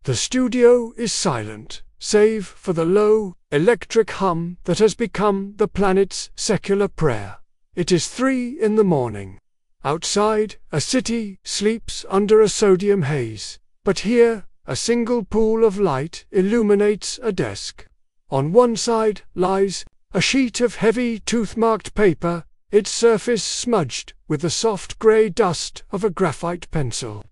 The studio is silent, save for the low, electric hum that has become the planet's secular prayer. It is 3 in the morning. Outside, a city sleeps under a sodium haze, but here, a single pool of light illuminates a desk. On one side lies a sheet of heavy tooth-marked paper, its surface smudged with the soft grey dust of a graphite pencil.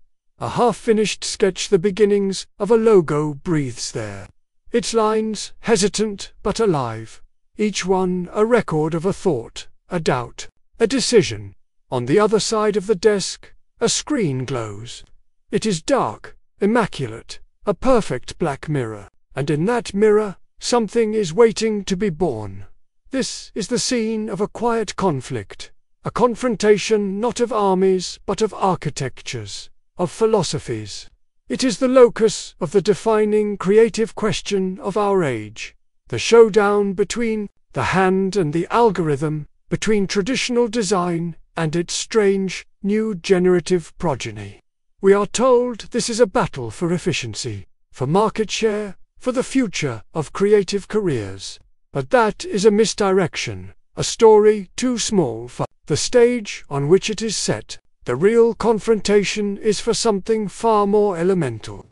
A half-finished sketch, the beginnings of a logo, breathes there. Its lines hesitant but alive, each one a record of a thought, a doubt, a decision. On the other side of the desk, a screen glows. It is dark, immaculate, a perfect black mirror, and in that mirror, something is waiting to be born. This is the scene of a quiet conflict, a confrontation not of armies but of architectures, of philosophies. It is the locus of the defining creative question of our age, the showdown between the hand and the algorithm, between traditional design and its strange, new generative progeny. We are told this is a battle for efficiency, for market share, for the future of creative careers. But that is a misdirection, a story too small for the stage on which it is set. The real confrontation is for something far more elemental.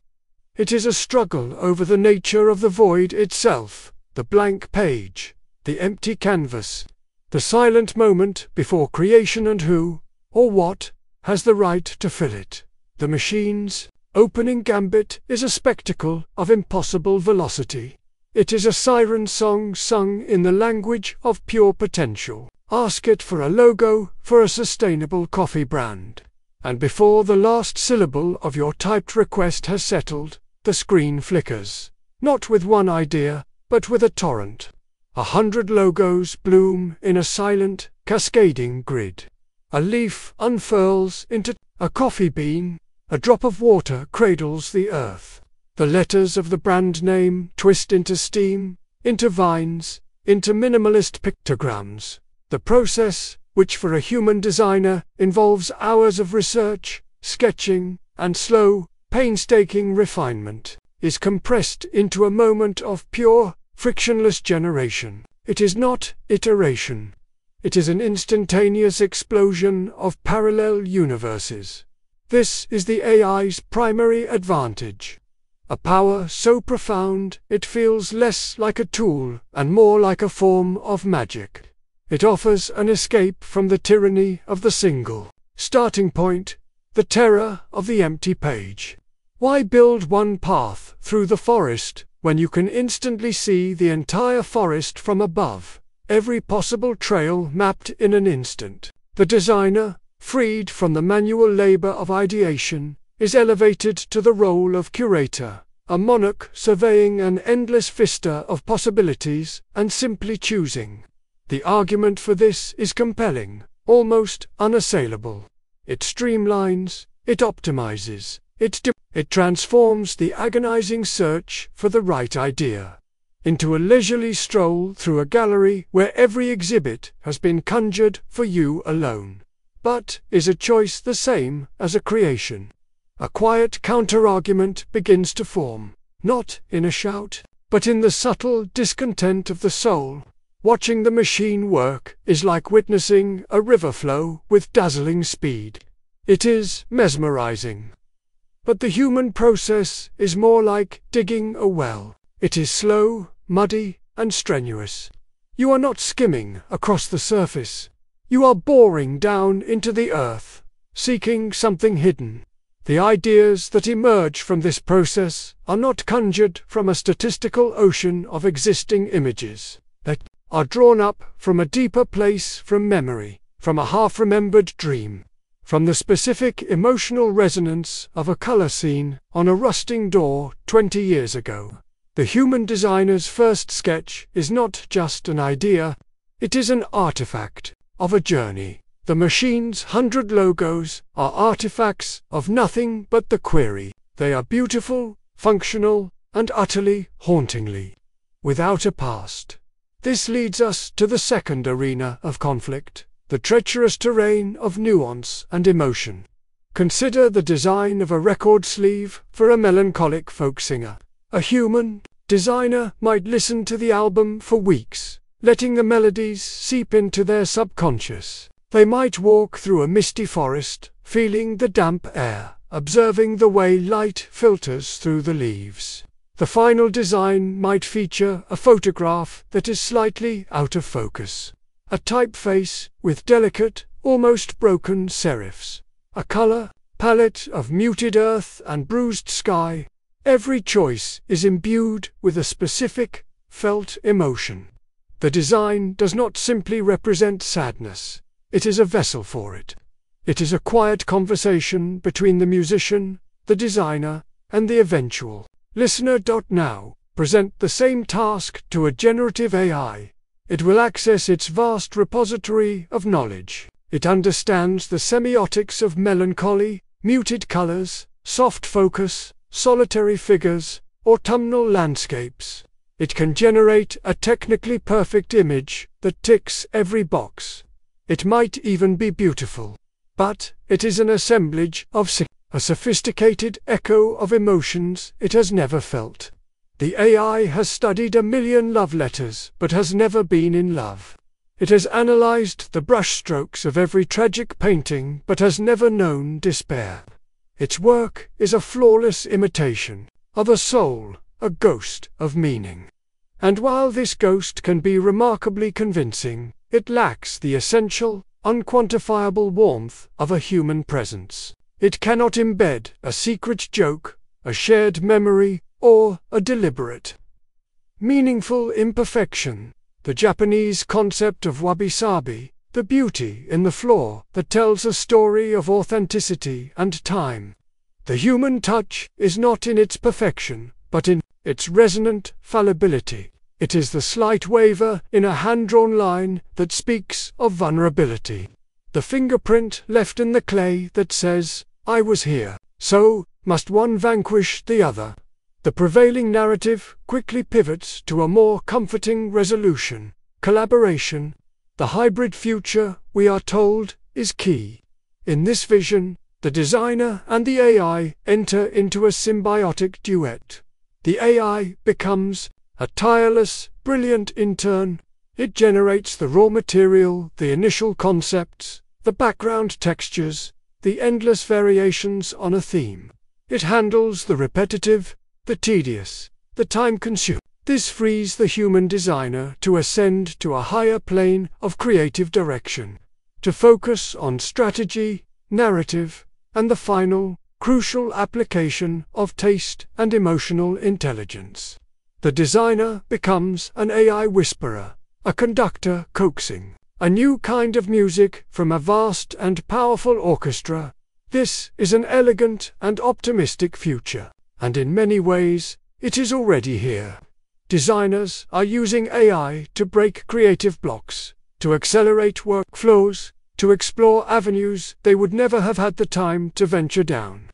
It is a struggle over the nature of the void itself, the blank page, the empty canvas, the silent moment before creation, and who, or what, has the right to fill it. The machine's opening gambit is a spectacle of impossible velocity. It is a siren song sung in the language of pure potential. Ask it for a logo for a sustainable coffee brand, and before the last syllable of your typed request has settled, the screen flickers, not with one idea, but with a torrent. 100 logos bloom in a silent, cascading grid. A leaf unfurls into a coffee bean, a drop of water cradles the earth. The letters of the brand name twist into steam, into vines, into minimalist pictograms. The process, which for a human designer involves hours of research, sketching, and slow, painstaking refinement, is compressed into a moment of pure, frictionless generation. It is not iteration. It is an instantaneous explosion of parallel universes. This is the AI's primary advantage. A power so profound it feels less like a tool and more like a form of magic. It offers an escape from the tyranny of the single starting point, the terror of the empty page. Why build one path through the forest when you can instantly see the entire forest from above, every possible trail mapped in an instant? The designer, freed from the manual labor of ideation, is elevated to the role of curator, a monarch surveying an endless vista of possibilities and simply choosing. The argument for this is compelling, almost unassailable. It streamlines, it optimizes, it transforms the agonizing search for the right idea into a leisurely stroll through a gallery where every exhibit has been conjured for you alone. But is a choice the same as a creation? A quiet counter-argument begins to form, not in a shout, but in the subtle discontent of the soul. Watching the machine work is like witnessing a river flow with dazzling speed. It is mesmerizing. But the human process is more like digging a well. It is slow, muddy, and strenuous. You are not skimming across the surface. You are boring down into the earth, seeking something hidden. The ideas that emerge from this process are not conjured from a statistical ocean of existing images. They are drawn up from a deeper place, from memory, from a half-remembered dream, from the specific emotional resonance of a color scene on a rusting door 20 years ago. The human designer's first sketch is not just an idea, it is an artifact of a journey. The machine's 100 logos are artifacts of nothing but the query. They are beautiful, functional, and utterly, hauntingly without a past. This leads us to the second arena of conflict, the treacherous terrain of nuance and emotion. Consider the design of a record sleeve for a melancholic folk singer. A human designer might listen to the album for weeks, letting the melodies seep into their subconscious. They might walk through a misty forest, feeling the damp air, observing the way light filters through the leaves. The final design might feature a photograph that is slightly out of focus, a typeface with delicate, almost broken serifs, a color palette of muted earth and bruised sky. Every choice is imbued with a specific, felt emotion. The design does not simply represent sadness, it is a vessel for it. It is a quiet conversation between the musician, the designer, and the eventual listener. Now, present the same task to a generative AI. It will access its vast repository of knowledge. It understands the semiotics of melancholy, muted colors, soft focus, solitary figures, autumnal landscapes. It can generate a technically perfect image that ticks every box. It might even be beautiful. But it is an assemblage of a sophisticated echo of emotions it has never felt. The AI has studied 1 million love letters but has never been in love. It has analyzed the brushstrokes of every tragic painting but has never known despair. Its work is a flawless imitation of a soul, a ghost of meaning. And while this ghost can be remarkably convincing, it lacks the essential, unquantifiable warmth of a human presence. It cannot embed a secret joke, a shared memory, or a deliberate, meaningful imperfection. The Japanese concept of wabi-sabi, the beauty in the flaw that tells a story of authenticity and time. The human touch is not in its perfection, but in its resonant fallibility. It is the slight waver in a hand-drawn line that speaks of vulnerability. The fingerprint left in the clay that says, "I was here." So, must one vanquish the other? The prevailing narrative quickly pivots to a more comforting resolution: collaboration. The hybrid future, we are told, is key. In this vision, the designer and the AI enter into a symbiotic duet. The AI becomes a tireless, brilliant intern. It generates the raw material, the initial concepts, the background textures, the endless variations on a theme. It handles the repetitive, the tedious, the time-consuming. This frees the human designer to ascend to a higher plane of creative direction, to focus on strategy, narrative, and the final, crucial application of taste and emotional intelligence. The designer becomes an AI whisperer, a conductor coaxing a new kind of music from a vast and powerful orchestra. This is an elegant and optimistic future, and in many ways, it is already here. Designers are using AI to break creative blocks, to accelerate workflows, to explore avenues they would never have had the time to venture down.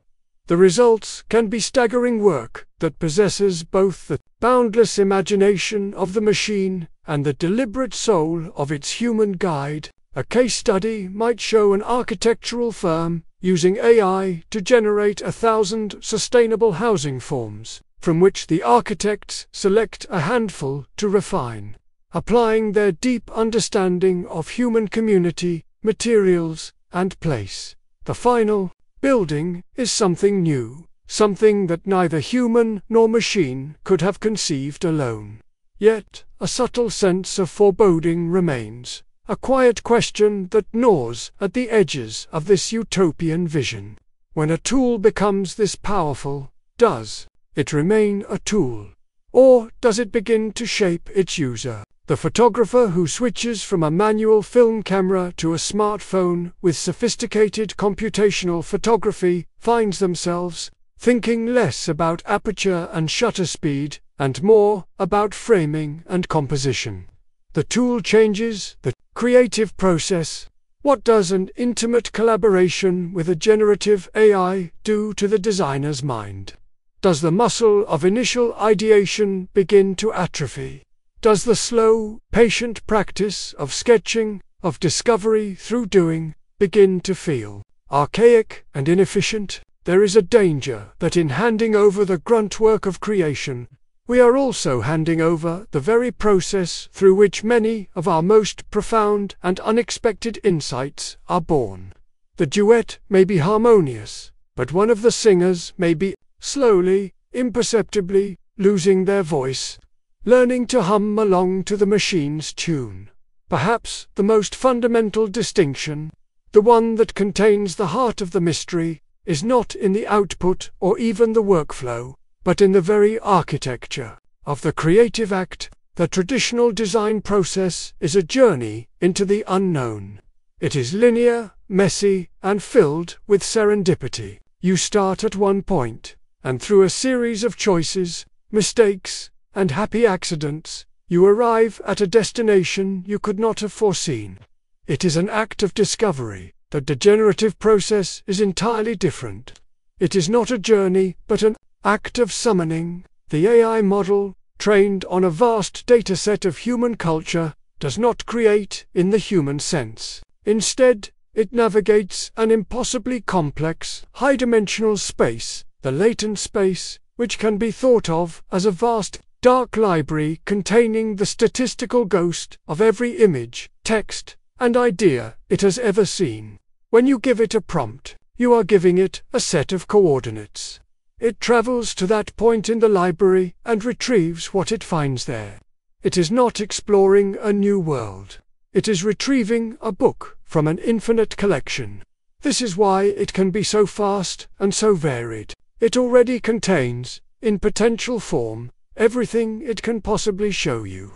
The results can be staggering work that possesses both the boundless imagination of the machine and the deliberate soul of its human guide. A case study might show an architectural firm using AI to generate 1,000 sustainable housing forms, from which the architects select a handful to refine, applying their deep understanding of human community, materials, and place. The final building is something new, something that neither human nor machine could have conceived alone. Yet, a subtle sense of foreboding remains, a quiet question that gnaws at the edges of this utopian vision. When a tool becomes this powerful, does it remain a tool? Or does it begin to shape its user? The photographer who switches from a manual film camera to a smartphone with sophisticated computational photography finds themselves thinking less about aperture and shutter speed and more about framing and composition. The tool changes the creative process. What does an intimate collaboration with a generative AI do to the designer's mind? Does the muscle of initial ideation begin to atrophy? Does the slow, patient practice of sketching, of discovery through doing, begin to feel archaic and inefficient, there is a danger that in handing over the grunt work of creation, we are also handing over the very process through which many of our most profound and unexpected insights are born. The duet may be harmonious, but one of the singers may be, slowly, imperceptibly, losing their voice, learning to hum along to the machine's tune. Perhaps the most fundamental distinction, the one that contains the heart of the mystery, is not in the output or even the workflow, but in the very architecture of the creative act. The traditional design process is a journey into the unknown. It is linear, messy, and filled with serendipity. You start at one point, and through a series of choices, mistakes, and happy accidents, you arrive at a destination you could not have foreseen. It is an act of discovery. The degenerative process is entirely different. It is not a journey, but an act of summoning. The AI model, trained on a vast dataset of human culture, does not create in the human sense. Instead, it navigates an impossibly complex, high-dimensional space, the latent space, which can be thought of as a vast, dark library containing the statistical ghost of every image, text, and idea it has ever seen. When you give it a prompt, you are giving it a set of coordinates. It travels to that point in the library and retrieves what it finds there. It is not exploring a new world. It is retrieving a book from an infinite collection. This is why it can be so fast and so varied. It already contains, in potential form, everything it can possibly show you.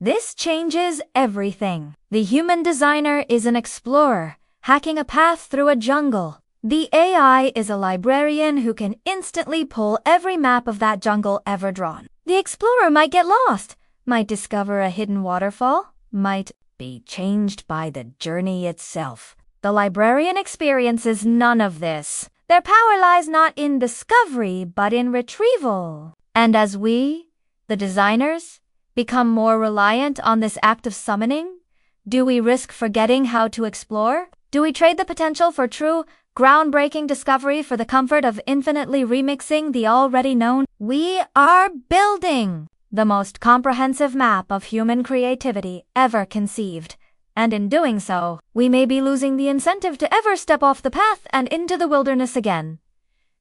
This changes everything. The human designer is an explorer, hacking a path through a jungle. The AI is a librarian who can instantly pull every map of that jungle ever drawn. The explorer might get lost, might discover a hidden waterfall, might be changed by the journey itself. The librarian experiences none of this. Their power lies not in discovery, but in retrieval. And as we, the designers, become more reliant on this act of summoning, do we risk forgetting how to explore? Do we trade the potential for true, groundbreaking discovery for the comfort of infinitely remixing the already known? We are building the most comprehensive map of human creativity ever conceived, and in doing so, we may be losing the incentive to ever step off the path and into the wilderness again.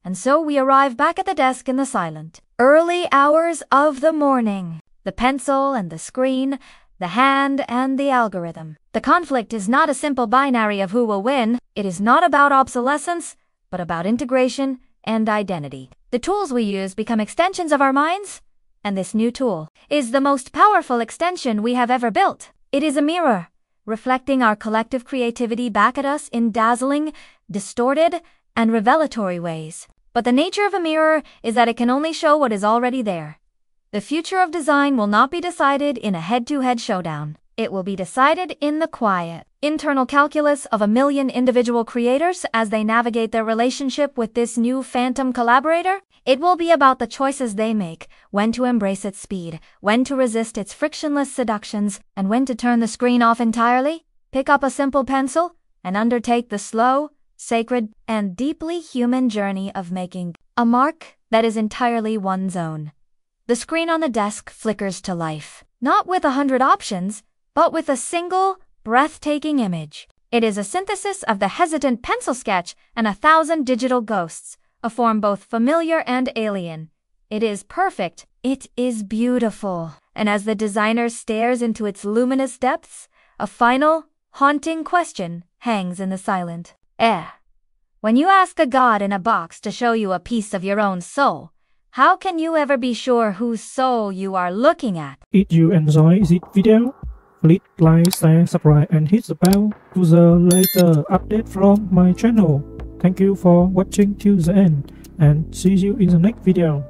And so we arrive back at the desk in the silent, early hours of the morning. The pencil and the screen, the hand and the algorithm. The conflict is not a simple binary of who will win. It is not about obsolescence, but about integration and identity. The tools we use become extensions of our minds, and this new tool is the most powerful extension we have ever built. It is a mirror, reflecting our collective creativity back at us in dazzling, distorted, and revelatory ways. But the nature of a mirror is that it can only show what is already there. The future of design will not be decided in a head-to-head showdown. It will be decided in the quiet, internal calculus of a million individual creators as they navigate their relationship with this new phantom collaborator. It will be about the choices they make, when to embrace its speed, when to resist its frictionless seductions, and when to turn the screen off entirely, pick up a simple pencil, and undertake the slow, sacred, and deeply human journey of making a mark that is entirely one's own. The screen on the desk flickers to life, not with 100 options, but with a single, breathtaking image. It is a synthesis of the hesitant pencil sketch and 1,000 digital ghosts, a form both familiar and alien. It is perfect. It is beautiful. And as the designer stares into its luminous depths, a final, haunting question hangs in the silent air. When you ask a god in a box to show you a piece of your own soul, how can you ever be sure whose soul you are looking at? If you enjoy this video, please like, share, subscribe and hit the bell to the later update from my channel. Thank you for watching till the end and see you in the next video.